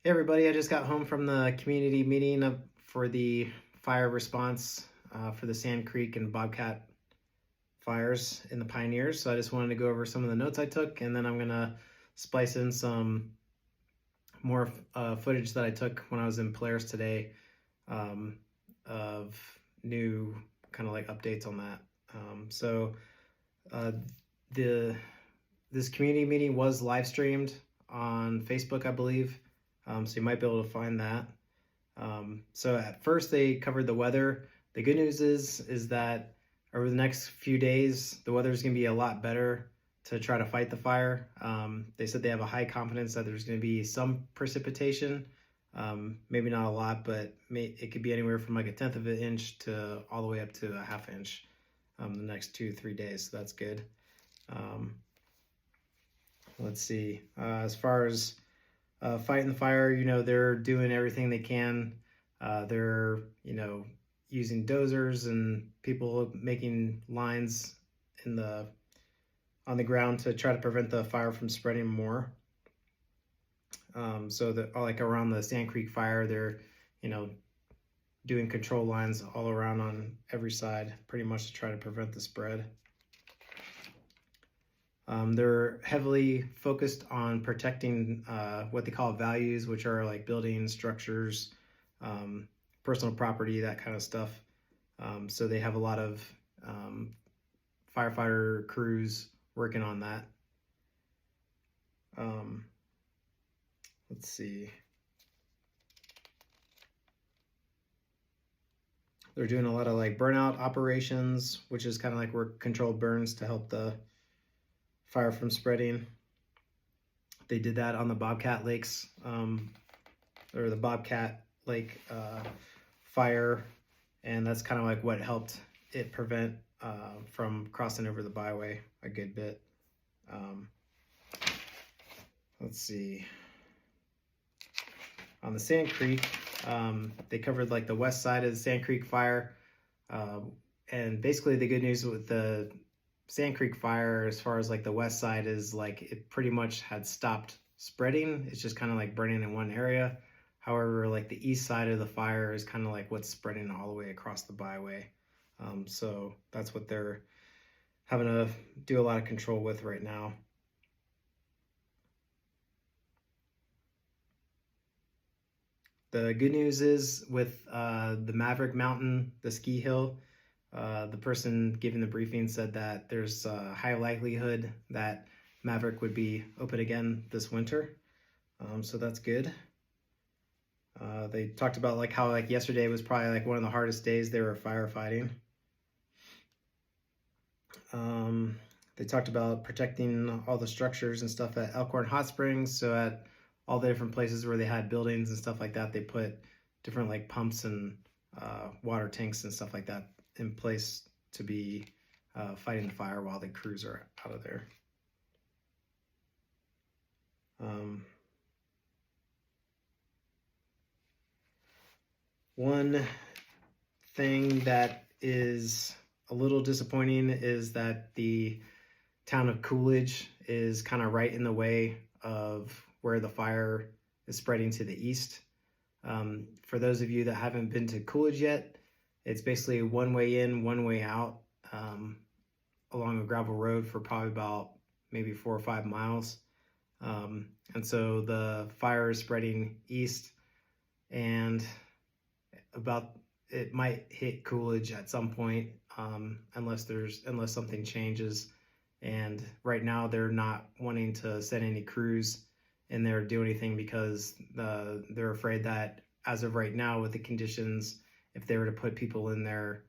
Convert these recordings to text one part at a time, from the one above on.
Hey everybody, I just got home from the community meeting for the fire response for the Sand Creek and Bobcat fires in the Pioneers. So I just wanted to go over some of the notes I took, and then I'm gonna splice in some more footage that I took when I was in Polaris today um, of new kind of like updates on that. So uh, the this community meeting was live streamed on Facebook, I believe. So you might be able to find that. So at first they covered the weather. The good news is that over the next few days, the weather is going to be a lot better to try to fight the fire. They said they have a high confidence that there's going to be some precipitation, maybe not a lot, but it could be anywhere from like 1/10 of an inch to all the way up to a 1/2 inch the next 2-3 days. So that's good. Let's see. As far as fighting the fire, they're doing everything they can. They're, using dozers and people making lines on the ground to try to prevent the fire from spreading more. So that like around the Sand Creek fire, they're, doing control lines all around on every side, pretty much to try to prevent the spread. They're heavily focused on protecting what they call values, which are like buildings, structures, personal property, that kind of stuff. So they have a lot of firefighter crews working on that. Let's see. They're doing a lot of like burnout operations, which is kind of like work controlled burns to help the fire from spreading. They did that on the Bobcat Lakes, or the Bobcat Lake fire, and that's kind of like what helped it prevent from crossing over the byway a good bit. Let's see. On the Sand Creek, they covered like the west side of the Sand Creek fire, and basically the good news with the Sand Creek fire, as far as like the west side, is like it pretty much had stopped spreading. It's just kind of like burning in one area. However, like the east side of the fire is kind of like what's spreading all the way across the byway. So that's what they're having to do a lot of control with right now. The good news is with the Maverick Mountain, the ski hill, the person giving the briefing said that there's a high likelihood that Maverick would be open again this winter. So that's good. They talked about like how like yesterday was probably like one of the hardest days they were firefighting. They talked about protecting all the structures and stuff at Elkhorn Hot Springs. So at all the different places where they had buildings and stuff like that, they put different like pumps and water tanks and stuff like that in place to be fighting the fire while the crews are out of there. One thing that is a little disappointing is that the town of Coolidge is kind of right in the way of where the fire is spreading to the east. For those of you that haven't been to Coolidge yet, it's basically one way in, one way out along a gravel road for probably about maybe 4 or 5 miles. And so the fire is spreading east, and it might hit Coolidge at some point, unless something changes. And right now they're not wanting to send any crews in there to do anything because they're afraid that as of right now with the conditions, if they were to put people in there,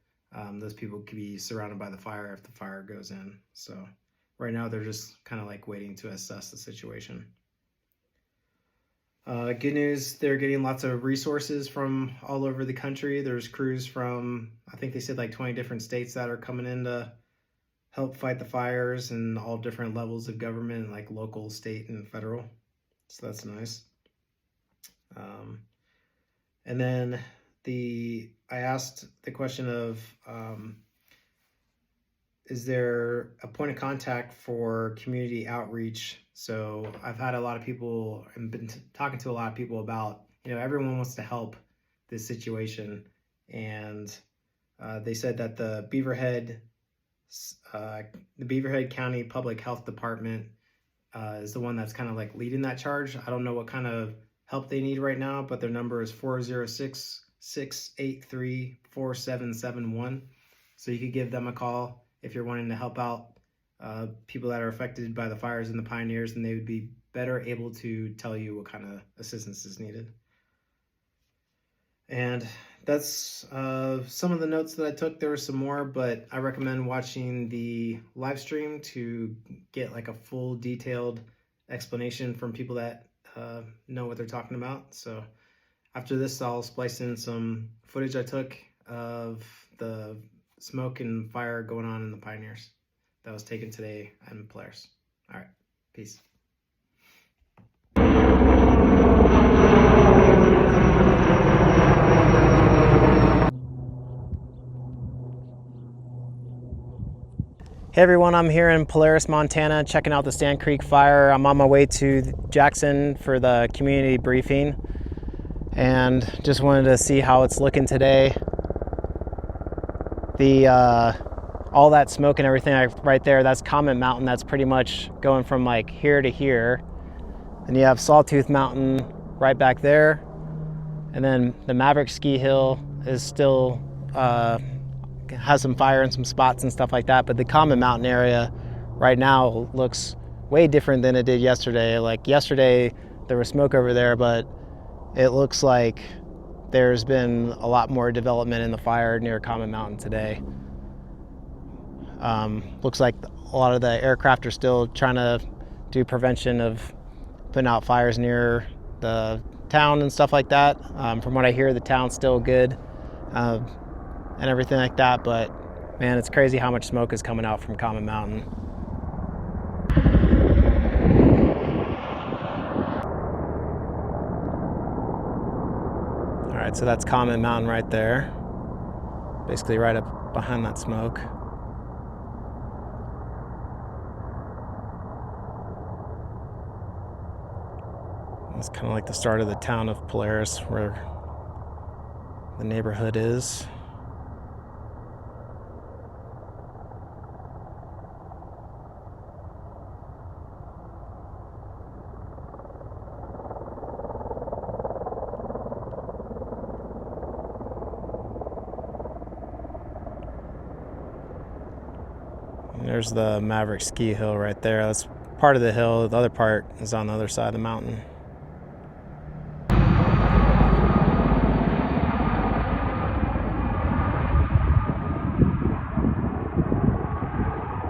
those people could be surrounded by the fire if the fire goes in. So right now they're just kind of like waiting to assess the situation. Good news, they're getting lots of resources from all over the country. There's crews from, I think they said like 20 different states that are coming in to help fight the fires, and all different levels of government, like local, state, and federal. So that's nice. And then I asked the question of, is there a point of contact for community outreach So I've had a lot of people and been talking to a lot of people about, everyone wants to help this situation. And they said that the Beaverhead County Public Health Department is the one that's kind of like leading that charge. I don't know what kind of help they need right now, but their number is 406-683-4771. So you could give them a call if you're wanting to help out people that are affected by the fires in the Pioneers, and they would be better able to tell you what kind of assistance is needed. And that's some of the notes that I took. There were some more, but I recommend watching the live stream to get like a full detailed explanation from people that know what they're talking about. So after this, I'll splice in some footage I took of the smoke and fire going on in the Pioneers that was taken today in Polaris. All right, peace. Hey everyone, I'm here in Polaris, Montana, checking out the Sand Creek fire. I'm on my way to Jackson for the community briefing and just wanted to see how it's looking today. All that smoke and everything right there, that's Comet Mountain. That's pretty much going from like here to here. And you have Sawtooth Mountain right back there. And then the Maverick Ski Hill is still has some fire in some spots and stuff like that, but the Comet Mountain area right now looks way different than it did yesterday. Like yesterday there was smoke over there, but it looks like there's been a lot more development in the fire near Comet Mountain today. Looks like a lot of the aircraft are still trying to do prevention of putting out fires near the town and stuff like that. From what I hear, the town's still good. And everything like that, but man, it's crazy how much smoke is coming out from Comet Mountain. All right, so that's Comet Mountain right there, basically right up behind that smoke. It's kind of like the start of the town of Polaris, where the neighborhood is. There's the Maverick Ski Hill right there. That's part of the hill. The other part is on the other side of the mountain.